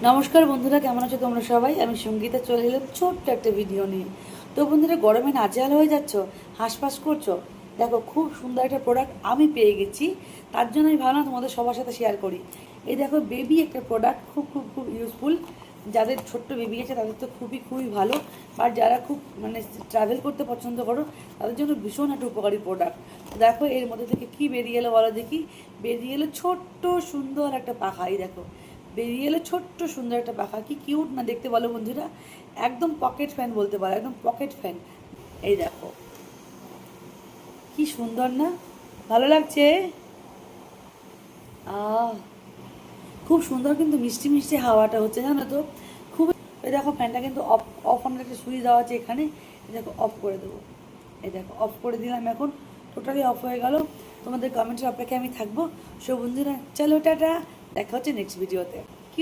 নমস্কার বন্ধুরা, কেমন আছো তোমরা সবাই? আমি সঙ্গীতা চলে এলাম ছোট্ট একটা ভিডিও নিয়ে। তো বন্ধুরা, গরমে নাজেহাল হয়ে যাচ্ছ, হাঁসফাঁস করছো, দেখো খুব সুন্দর একটা প্রোডাক্ট আমি পেয়ে গেছি। তার জন্য আমি ভাবলাম তোমাদের সবার সাথে শেয়ার করি। এই দেখো, বেবি একটা প্রোডাক্ট, খুব খুব খুব ইউজফুল। যাদের ছোট্ট বেবি আছে তাদের তো খুবই খুবই ভালো। আর যারা খুব ট্রাভেল করতে পছন্দ করো তাদের জন্য ভীষণ একটা উপকারী প্রোডাক্ট। দেখো এর মধ্যে থেকে কি বেরিয়ে এলো বলো দেখি। বেরিয়ে এলো ছোট্ট সুন্দর একটা পাখা। এই দেখো, বেরিয়ে এলো ছোট্ট সুন্দর একটা পাখা। কি কিউট না দেখতে বলো বন্ধুরা। একদম পকেট ফ্যান বলতে পারো, একদম পকেট ফ্যান। এই দেখো কি সুন্দর না, ভালো লাগছে। আহ খুব সুন্দর, কিন্তু মিষ্টি মিষ্টি হাওয়াটা হচ্ছে জানো তো, খুব। এই দেখো ফ্যানটা কিন্তু অফ অফ অন একটা সুইচ দেওয়া আছে এখানে। এই দেখো অফ করে দেবো। এই দেখো অফ করে দিলাম, এখন টোটালি অফ হয়ে গেল। তোমাদের কমেন্টের অপেক্ষায় আমি থাকবো। সো বন্ধুরা, চলো টাটা, দেখা হচ্ছে নেক্সট ভিডিওতে।